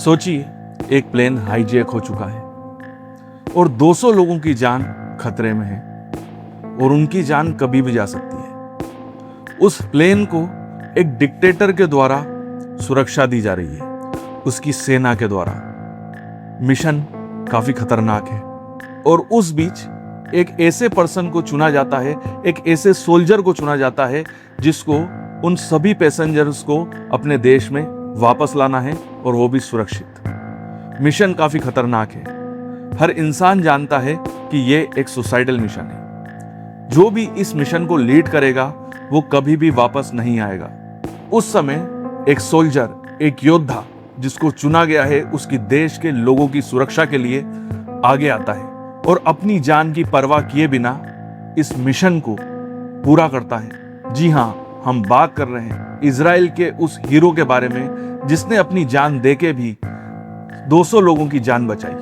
सोचिए, एक plane hijack हो चुका है और 200 लोगों की जान खतरे में है और उनकी जान कभी भी जा सकती है। उस प्लेन को एक डिक्टेटर के द्वारा सुरक्षा दी जा रही है, उसकी सेना के द्वारा। मिशन काफी खतरनाक है और उस बीच एक ऐसे पर्सन को चुना जाता है, एक ऐसे सोल्जर को चुना जाता है जिसको उन सभी पैसेंजर्स को अपने देश में वापस लाना है और वो भी सुरक्षित। मिशन काफी खतरनाक है। हर इंसान जानता है कि ये एक सुसाइडल मिशन है। जो भी इस मिशन को लीड करेगा वो कभी भी वापस नहीं आएगा। उस समय एक सोल्जर, एक योद्धा जिसको चुना गया है उसकी देश के लोगों की सुरक्षा के लिए, आगे आता है और अपनी जान की परवाह किए बिना इस मिशन को पूरा करता है। जी हाँ, हम बात कर रहे हैं इजराइल के उस हीरो के बारे में जिसने अपनी जान देके भी 200 लोगों की जान बचाई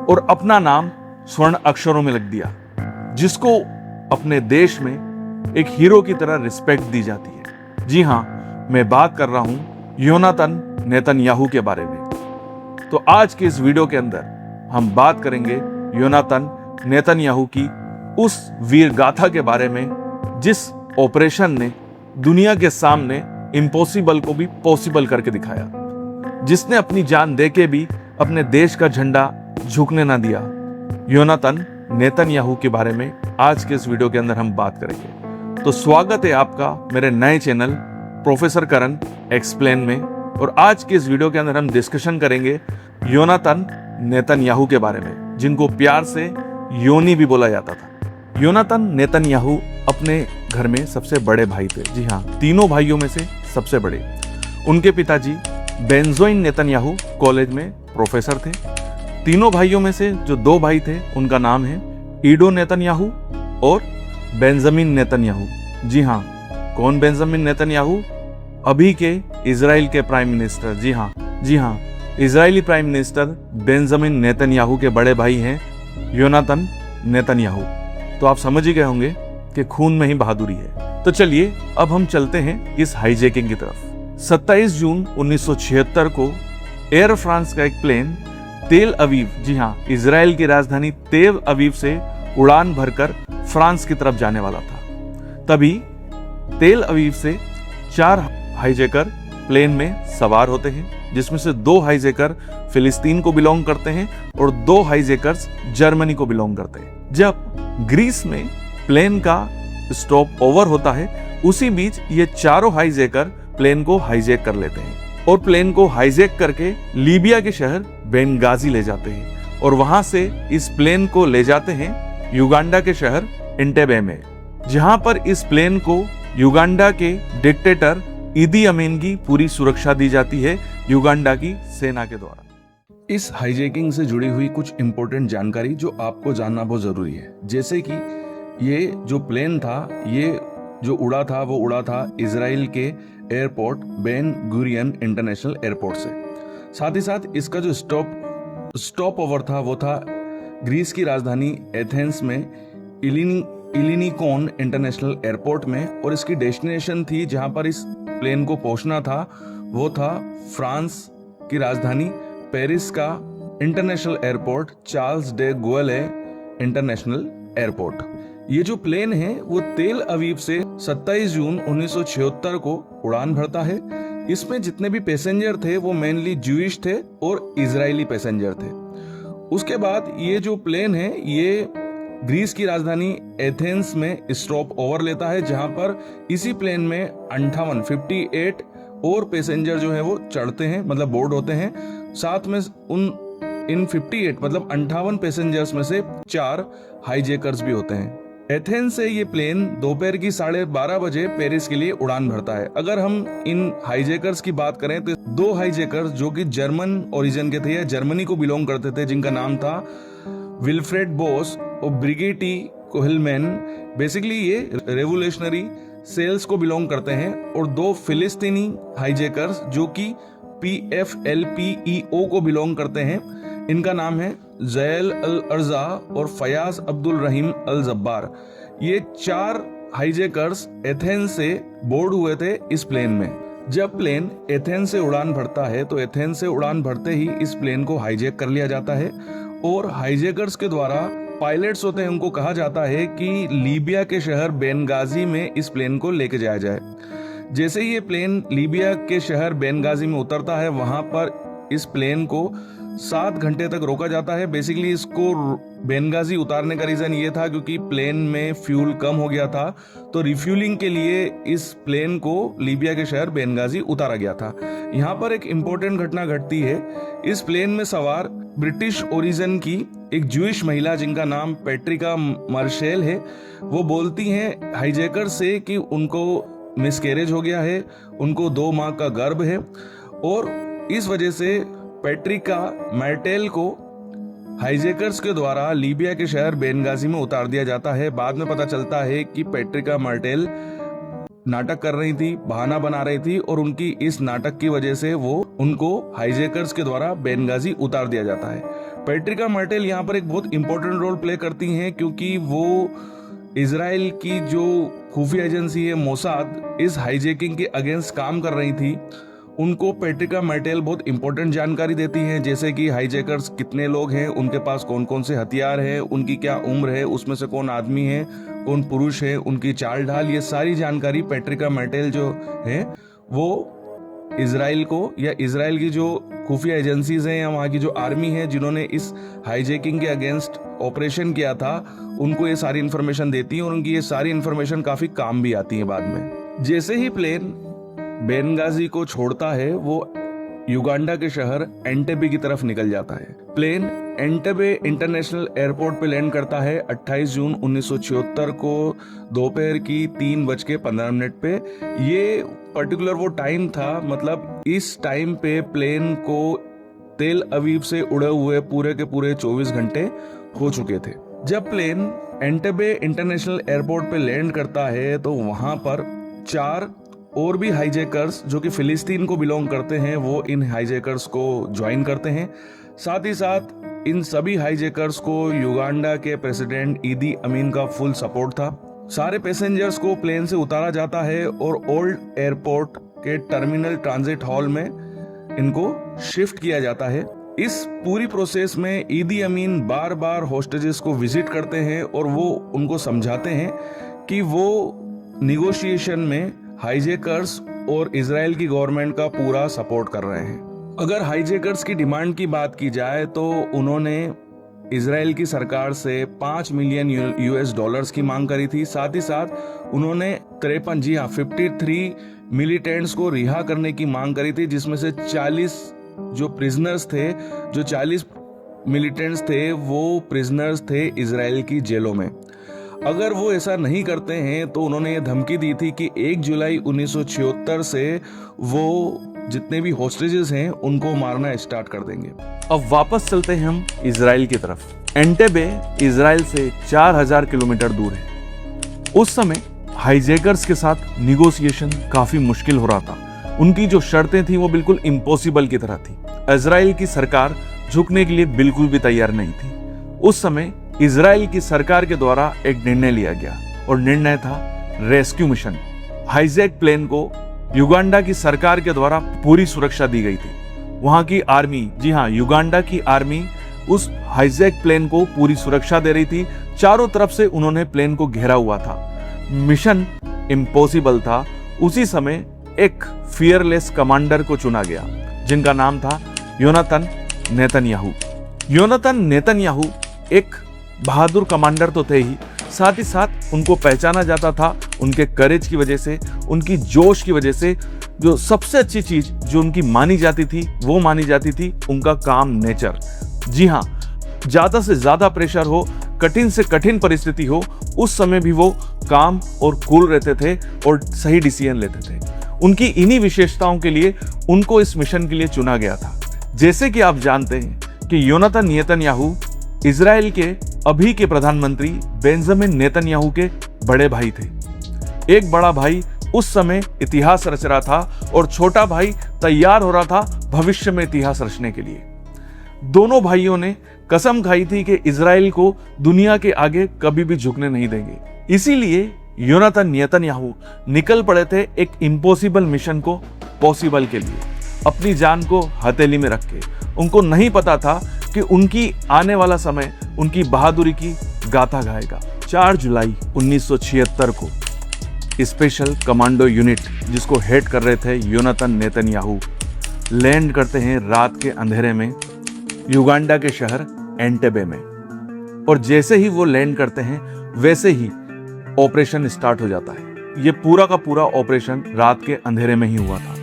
और अपना नाम स्वर्ण अक्षरों में लिख दिया, जिसको अपने देश में एक हीरो की तरह रिस्पेक्ट दी जाती है। जी हाँ, मैं बात कर रहा हूं योनातान नेतन्याहू के बारे में। तो आज के इस वीडियो के अंदर हम बात करेंगे योनातान नेतन्याहू की उस वीर गाथा के बारे में, जिस ऑपरेशन ने दुनिया के सामने इम्पॉसिबल को भी पॉसिबल करके दिखाया, जिसने अपनी जान देके भी अपने देश का झंडा झुकने ना दिया। योनातान नेतन्याहू के बारे में आज के इस वीडियो के अंदर हम बात करेंगे। तो स्वागत है आपका मेरे नए चैनल प्रोफेसर करण एक्सप्लेन में। और आज के इस वीडियो के अंदर हम डिस्कशन करेंगे योनातान नेतन्याहू के बारे में, जिनको प्यार से योनी भी बोला जाता था। योनातान नेतन्याहू अपने घर में सबसे बड़े भाई थे। जी हाँ, तीनों भाइयों में से सबसे बड़े। उनके पिताजी बेंजामिन नेतन्याहू कॉलेज में प्रोफेसर थे। तीनों भाइयों में से जो 2 भाई थे उनका नाम है ईडो नेतन्याहू और बेंजामिन नेतन्याहू। जी हाँ, कौन बेंजामिन नेतन्याहू? अभी के इजराइल के प्राइम मिनिस्टर। जी हाँ, Israeli prime minister Benjamin Netanyahu के बड़े भाई हैं योनातान नेतन्याहू। तो आप समझ ही गए होंगे कि खून में ही बहादुरी है। तो चलिए अब हम चलते हैं इस हाईजैकिंग की तरफ। 27 जून 1976 को एयर फ्रांस का एक प्लेन तेल अवीव, जी हाँ, इजराइल की राजधानी तेल अवीव से उड़ान भरकर फ्रांस की तरफ जाने वाला था। तभी तेल अवीव से 4 हाईजैकर प्लेन में सवार होते हैं, जिसमें से 2 हाईजैकर फिलिस्तीन को बिलोंग करते हैं और 2 हाईजैकर्स जर्मनी को बिलोंग करते हैं। जब ग्रीस में प्लेन का स्टॉप ओवर होता है, उसी बीच ये चारों हाईजैकर प्लेन को हाईजैक कर लेते हैं और प्लेन को हाईजैक करके लीबिया के शहर बेनगाजी ले जाते हैं और वहां से इस प्लेन को ले जाते हैं युगांडा के शहर एंटेबे में, जहां पर इस प्लेन को युगांडा के डिक्टेटर इदी अमीन की पूरी सुरक्षा दी जाती है युगांडा की सेना के द्वारा। इस हाईजैकिंग से जुड़ी हुई कुछ इंपॉर्टेंट जानकारी जो आपको जानना बहुत जरूरी है, जैसे कि ये जो प्लेन था, ये जो उड़ा था वो उड़ा था इजराइल के airport Ben Gurion international airport से। साथ ही साथ इसका जो स्टॉप ओवर था वो था ग्रीस की राजधानी एथेंस में इलिनिकोन इंटरनेशनल एयरपोर्ट में, और इसकी डेस्टिनेशन थी जहां पर इस प्लेन को पहुंचना था वो था फ्रांस की राजधानी पेरिस का इंटरनेशनल एयरपोर्ट चार्ल्स डे गोले इंटरनेशनल एयरपोर्ट। ये जो प्लेन है वो तेल अवीव से 27 जून 1976 को उड़ान भरता है। इसमें जितने भी पैसेंजर थे वो मेनली ज्यूइश थे और इजरायली पैसेंजर थे। उसके बाद ये जो प्लेन है ये ग्रीस की राजधानी एथेंस में स्टॉप ओवर लेता है, जहां पर इसी प्लेन में 58 और पैसेंजर जो है वो चढ़ते हैं, मतलब बोर्ड होते हैं। साथ में इन 58 मतलब 58 पैसेंजर्स में से 4 हाईजैकर्स भी होते हैं। एथेंस से ये प्लेन दोपहर की 12:30 बजे पेरिस के लिए उड़ान भरता है। अगर हम इन हाईजैकर्स की बात करें तो 2 हाईजैकर्स जो कि जर्मन ओरिजिन के थे या जर्मनी को बिलोंग करते थे, जिनका नाम था विल्फ्रेड बोस और ब्रिगेटी कोहिलमैन, बेसिकली ये रेवोल्यूशनरी सेल्स को बिलोंग करते हैं, और 2 फिलिस्तीनी हाईजैकर्स जो कि PFLPEO को बिलोंग करते हैं। इनका नाम है जैल अल अर्जा और फयाज अब्दुल रहीम अल जब्बार। ये 4 हाईजैकर्स एथेंस से बोर्ड हुए थे इस प्लेन में। जब प्लेन एथेंस से उड़ान भरता है तो एथेंस से उड़ान भरते ही इस प्लेन को हाईजैक कर लिया जाता है और हाईजैकर्स के द्वारा, पायलट्स होते हैं, उनको कहा जाता है कि लीबिया के शहर बेनगाजी में इस प्लेन को लेके जाया जाए। जैसे ही ये प्लेन लीबिया के शहर बेनगाजी में उतरता है, वहां पर इस प्लेन को 7 घंटे तक रोका जाता है। बेसिकली इसको बेनगाजी उतारने का रीजन ये था क्योंकि प्लेन में फ्यूल कम हो गया था, तो रिफ्यूलिंग के लिए इस प्लेन को लीबिया के शहर बेनगाजी उतारा गया था। यहाँ पर एक इंपॉर्टेंट घटना घटती है। इस प्लेन में सवार ब्रिटिश ओरिजिन की एक ज्यूइश महिला जिनका नाम पेट्रिका मार्शेल है, वो बोलती हैं हाईजैकर से कि उनको मिसकैरेज हो गया है, उनको 2 माह का गर्भ है और इस वजह से पेट्रिका मार्टेल को हाईजैकर्स के द्वारा लीबिया के शहर बेनगाजी में उतार दिया जाता है। बाद में पता चलता है कि पेट्रिका मार्टेल नाटक कर रही थी, बहाना बना रही थी और उनकी इस नाटक की वजह से उनको हाईजैकर्स के द्वारा बेनगाजी उतार दिया जाता है। पेट्रिका मार्टेल यहाँ पर एक बहुत इंपॉर्टेंट रोल प्ले करती हैं क्योंकि वो इजराइल की जो खुफिया एजेंसी है मोसाद, इस हाईजैकिंग के अगेंस्ट काम कर रही थी। उनको पेट्रिका मार्टेल बहुत इंपॉर्टेंट जानकारी देती हैं, जैसे कि हाईजैकर्स कितने लोग हैं, उनके पास कौन कौन से हथियार हैं, उनकी क्या उम्र है, उसमें से कौन आदमी है, कौन पुरुष है, उनकी चाल ढाल, ये सारी जानकारी पेट्रिका मार्टेल जो है वो इजराइल को, या इजराइल की जो खुफिया एजेंसीज हैं या वहाँ की जो आर्मी है जिन्होंने इस हाईजैकिंग के अगेंस्ट ऑपरेशन किया था, उनको ये सारी इन्फॉर्मेशन देती है और उनकी ये सारी इन्फॉर्मेशन काफी काम भी आती है बाद में। जैसे ही प्लेन बेनगाजी को छोड़ता है, वो युगांडा के शहर एंटेबे की तरफ निकल जाता है। प्लेन एंटेबे इंटरनेशनल एयरपोर्ट पे लैंड करता है 28 जून 1976 को दोपहर की 3:15 पे। ये पर्टिकुलर वो टाइम था, मतलब इस टाइम पे प्लेन को तेल अवीव से उड़े हुए पूरे के पूरे 24 घंटे हो चुके थे। जब प्लेन एंटेबे इंटरनेशनल एयरपोर्ट पे लैंड करता है तो वहां पर 4 और भी हाईजैकर्स जो कि फिलिस्तीन को बिलोंग करते हैं वो इन हाईजैकर्स को ज्वाइन करते हैं। साथ ही साथ इन सभी हाईजैकर्स को युगांडा के प्रेसिडेंट ईदी अमीन का फुल सपोर्ट था। सारे पैसेंजर्स को प्लेन से उतारा जाता है और ओल्ड एयरपोर्ट के टर्मिनल ट्रांजिट हॉल में इनको शिफ्ट किया जाता है। इस पूरी प्रोसेस में ईदी अमीन बार बार होस्टेजेस को विजिट करते हैं और वो उनको समझाते हैं कि वो निगोशिएशन में हाईजैकर्स और इजराइल की गवर्नमेंट का पूरा सपोर्ट कर रहे हैं। अगर हाईजैकर्स की डिमांड की बात की जाए तो उन्होंने इजराइल की सरकार से 5 मिलियन यूएस डॉलर्स की मांग करी थी। साथ ही साथ उन्होंने 53 मिलिटेंट्स को रिहा करने की मांग करी थी, जिसमें से 40 जो प्रिजनर्स थे, जो 40 मिलिटेंट्स थे वो प्रिजनर्स थे इजराइल की जेलों में। अगर वो ऐसा नहीं करते हैं तो उन्होंने ये धमकी दी थी कि 1 जुलाई 1976 से वो जितने भी होस्टेजेस हैं उनको मारना स्टार्ट कर देंगे। अब वापस चलते हैं हम इजराइल की तरफ। एंटेबे इजराइल से 4000 किलोमीटर दूर है। उस समय हाईजैकर्स के साथ निगोशिएशन काफी मुश्किल हो रहा था। उनकी जो शर्तें थी वो बिल्कुल इम्पॉसिबल की तरह थी। इजराइल की सरकार झुकने के लिए बिल्कुल भी तैयार नहीं थी। उस समय इजराइल की सरकार के द्वारा एक निर्णय लिया गया और निर्णय था रेस्क्यू मिशन। हाईजैक प्लेन को युगांडा की सरकार के द्वारा पूरी सुरक्षा दी गई थी। वहां की आर्मी, जी हाँ, युगांडा की आर्मी उस हाईजैक प्लेन को पूरी सुरक्षा दे रही थी। चारों तरफ से उन्होंने प्लेन को घेरा हुआ था। मिशन इम्पॉसिबल था। उसी समय एक फियरलेस कमांडर को चुना गया जिनका नाम था योनाथन नेतन्याहू। योनाथन नेतन्याहू एक बहादुर कमांडर तो थे ही, साथ ही साथ उनको पहचाना जाता था उनके करेज की वजह से, उनकी जोश की वजह से। जो सबसे अच्छी चीज जो उनकी मानी जाती थी वो मानी जाती थी उनका काम नेचर। जी हाँ, ज्यादा से ज्यादा प्रेशर हो, कठिन से कठिन परिस्थिति हो, उस समय भी वो काम और कूल रहते थे और सही डिसीजन लेते थे। उनकी इन्हीं विशेषताओं के लिए उनको इस मिशन के लिए चुना गया था। जैसे कि आप जानते हैं कि योनाथन नेतन्याहू इजराइल के अभी के प्रधानमंत्री बेंजामिन नेतन्याहू के बड़े भाई थे। एक बड़ा भाई उस समय इतिहास रच रहा था और छोटा भाई तैयार हो रहा था भविष्य में इतिहास रचने के लिए। दोनों भाइयों ने कसम खाई थी कि इजराइल को दुनिया के आगे कभी भी झुकने नहीं देंगे। इसीलिए योनातान नेतन्याहू निकल पड़े थे एक इम्पॉसिबल मिशन को पॉसिबल के लिए, अपनी जान को हथेली में रख के। उनको नहीं पता था कि उनकी आने वाला समय उनकी बहादुरी की गाथा गाएगा। 4 जुलाई 1976 को स्पेशल कमांडो यूनिट, जिसको हेड कर रहे थे योनातान नेतन्याहू, लैंड करते हैं रात के अंधेरे में युगांडा के शहर एंटेबे में। और जैसे ही वो लैंड करते हैं वैसे ही ऑपरेशन स्टार्ट हो जाता है। ये पूरा का पूरा ऑपरेशन रात के अंधेरे में ही हुआ था।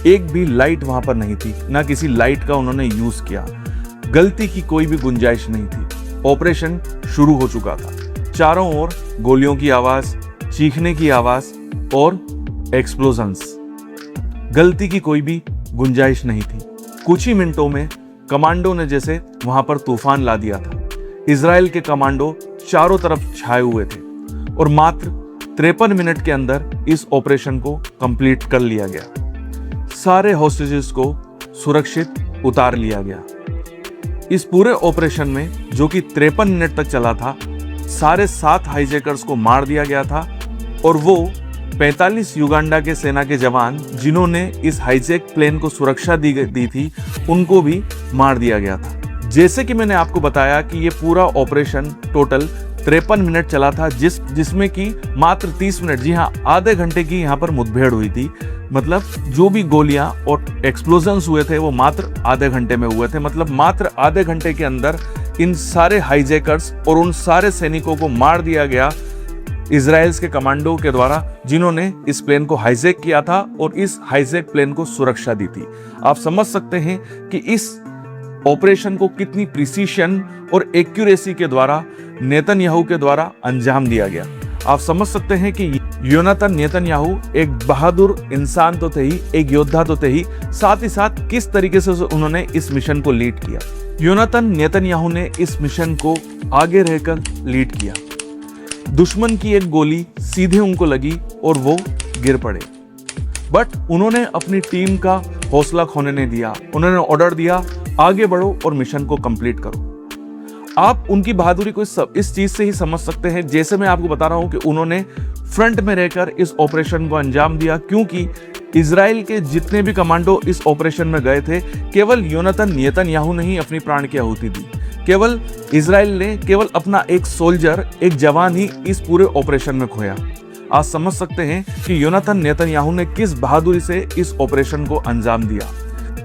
एक भी लाइट वहां पर नहीं थी, ना किसी लाइट का उन्होंने यूज किया। गलती की कोई भी गुंजाइश नहीं थी। ऑपरेशन शुरू हो चुका था। चारों ओर गोलियों की आवाज, चीखने की आवाज और एक्सप्लोजन्स। गलती की कोई भी गुंजाइश नहीं थी। कुछ ही मिनटों में कमांडो ने जैसे वहां पर तूफान ला दिया था। इजराइल के कमांडो चारों तरफ छाए हुए थे और मात्र 53 मिनट के अंदर इस ऑपरेशन को कंप्लीट कर लिया गया। सारे हॉस्टेजेस को सुरक्षित उतार लिया गया। इस पूरे ऑपरेशन में, जो कि 53 मिनट तक चला था, सारे 7 हाईजैकर्स को मार दिया गया था और वो 45 युगांडा के सेना के जवान जिन्होंने इस हाईजैक प्लेन को सुरक्षा दी थी, उनको भी मार दिया गया था। जैसे कि मैंने आपको बताया कि ये पूरा ऑपरेशन टोटल 53 मिनट चला था, जिसमें कि मात्र 30 मिनट, जी हाँ, आधे घंटे की यहाँ पर मुठभेड़ हुई थी। मतलब जो भी गोलियां और एक्सप्लोजन्स हुए थे वो मात्र आधे घंटे में हुए थे। मतलब मात्र आधे घंटे के अंदर इन सारे हाईजैकर्स और उन सारे सैनिकों को मार दिया गया इजराइल के कमांडो के द्वारा, जिन्होंने इस प्लेन को हाईजैक किया था और इस हाईजैक प्लेन को सुरक्षा दी थी। आप समझ सकते हैं कि इस ऑपरेशन को कितनी प्रिसीशन और एक्यूरेसी के द्वारा नेतन्याहू के द्वारा अंजाम दिया गया। आप समझ सकते हैं कि योनातान नेतन्याहू एक बहादुर इंसान तो थे ही, एक योद्धा तो थे ही, साथ ही साथ किस तरीके से उन्होंने इस मिशन को लीड किया। योनातान नेतन्याहू ने इस मिशन को आगे रहकर लीड किया। दुश्मन की एक गोली सीधे उनको लगी और वो गिर पड़े, बट उन्होंने अपनी टीम का हौसला खोने नहीं दिया। उन्होंने ऑर्डर दिया, आगे बढ़ो और मिशन को कंप्लीट करो। आप उनकी बहादुरी को इस चीज से ही समझ सकते हैं, जैसे मैं आपको बता रहा हूं कि उन्होंने फ्रंट में रहकर इस ऑपरेशन को अंजाम दिया, क्योंकि इजराइल के जितने भी कमांडो इस ऑपरेशन में गए थे, केवल योनातान नेतन्याहू ने ही अपनी प्राण की आहुति दी। केवल इजराइल ने केवल अपना एक सोल्जर, एक जवान ही इस पूरे ऑपरेशन में खोया। आज समझ सकते हैं कि योनातान नेतन्याहू ने किस बहादुरी से इस ऑपरेशन को अंजाम दिया।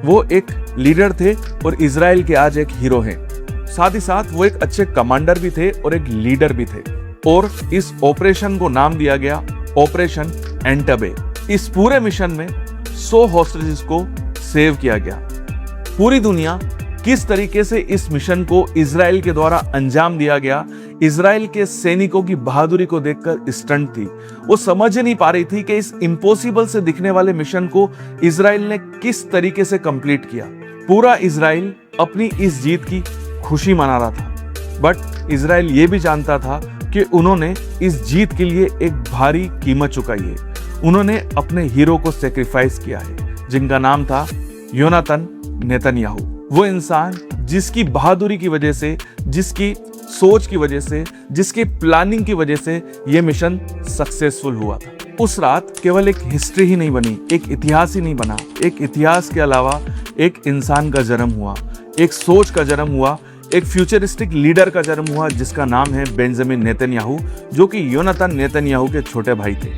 वो एक लीडर थे और इजराइल के आज एक हीरो हैं। साथ ही साथ वो एक अच्छे कमांडर भी थे और एक लीडर भी थे। और इस ऑपरेशन को नाम दिया गया ऑपरेशन एंटेबे। इस पूरे मिशन में 100 हॉस्टेजेस को सेव किया गया। पूरी दुनिया किस तरीके से इस मिशन को इजराइल के द्वारा अंजाम दिया गया, इजराइल के सैनिकों की बहादुरी को देखकर स्टंट थी। वो समझ नहीं पा रही थी कि इस इम्पॉसिबल से दिखने वाले मिशन को इजराइल ने किस तरीके से कंप्लीट किया। पूरा इजराइल अपनी इस जीत की खुशी मना रहा था, बट इजराइल ये भी जानता था कि उन्होंने इस जीत के लिए एक भारी कीमत चुकाई है। उन्होंने अपने हीरो को सेक्रीफाइस किया है, जिनका नाम था योनातान नेतन्याहू। वो इंसान जिसकी बहादुरी की वजह से, जिसकी सोच की वजह से, जिसकी प्लानिंग की वजह से ये मिशन सक्सेसफुल हुआ था। उस रात केवल एक हिस्ट्री ही नहीं बनी, एक इतिहास ही नहीं बना, एक इतिहास के अलावा एक इंसान का जन्म हुआ, एक सोच का जन्म हुआ, एक फ्यूचरिस्टिक लीडर का जन्म हुआ, जिसका नाम है बेंजामिन नेतन्याहू, जो कि योनातान नेतन्याहू के छोटे भाई थे।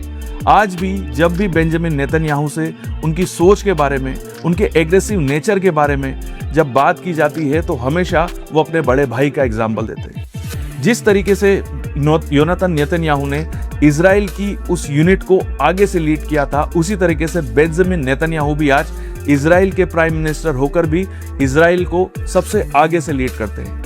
आज भी जब भी बेंजामिन नेतन्याहू से उनकी सोच के बारे में, उनके एग्रेसिव नेचर के बारे में जब बात की जाती है, तो हमेशा वो अपने बड़े भाई का एग्जाम्पल देते हैं। जिस तरीके से योनातान नेतन्याहू ने इजराइल की उस यूनिट को आगे से लीड किया था, उसी तरीके से बेंजामिन नेतन्याहू भी आज इजराइल के प्राइम मिनिस्टर होकर भी इजराइल को सबसे आगे से लीड करते हैं।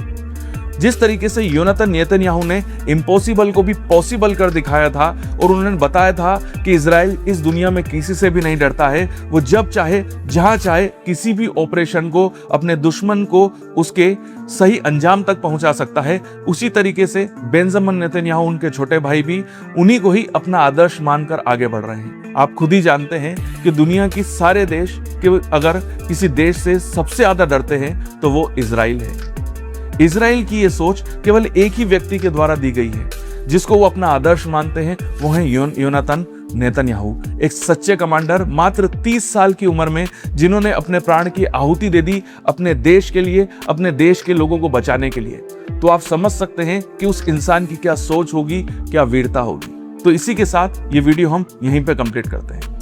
जिस तरीके से योनातान नेतन्याहू ने इम्पॉसिबल को भी पॉसिबल कर दिखाया था और उन्होंने बताया था कि इजराइल इस दुनिया में किसी से भी नहीं डरता है, वो जब चाहे, जहां चाहे, किसी भी ऑपरेशन को, अपने दुश्मन को उसके सही अंजाम तक पहुंचा सकता है। उसी तरीके से बेंजामिन नेतन्याहू, उनके छोटे भाई भी उन्हीं को ही अपना आदर्श मानकर आगे बढ़ रहे हैं। आप खुद ही जानते हैं कि दुनिया की सारे देश के अगर किसी देश से सबसे ज्यादा डरते हैं तो वो इजराइल है। इजराइल की ये सोच केवल एक ही व्यक्ति के द्वारा दी गई है, जिसको वो अपना आदर्श मानते हैं, वो है योनातान नेतन्याहू, एक सच्चे कमांडर मात्र 30 साल की उम्र में जिन्होंने अपने प्राण की आहुति दे दी अपने देश के लिए, अपने देश के लोगों को बचाने के लिए। तो आप समझ सकते हैं कि उस इंसान की क्या सोच होगी, क्या वीरता होगी। तो इसी के साथ ये वीडियो हम यहीं पे कंप्लीट करते हैं।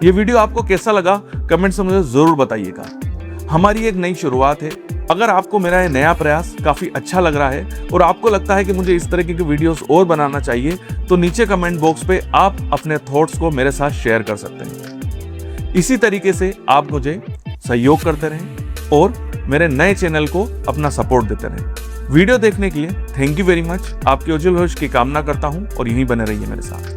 ये वीडियो आपको कैसा लगा कमेंट्स में मुझे जरूर बताइएगा। हमारी एक नई शुरुआत है। अगर आपको मेरा ये नया प्रयास काफी अच्छा लग रहा है और आपको लगता है कि मुझे इस तरीके की वीडियोस और बनाना चाहिए, तो नीचे कमेंट बॉक्स पे आप अपने थॉट्स को मेरे साथ शेयर कर सकते हैं। इसी तरीके से आप मुझे सहयोग करते रहें और मेरे नए चैनल को अपना सपोर्ट देते रहें। वीडियो देखने के लिए थैंक यू वेरी मच। आपके उज्जवल भविष्य की कामना करता हूं और यहीं बने रहिए मेरे साथ।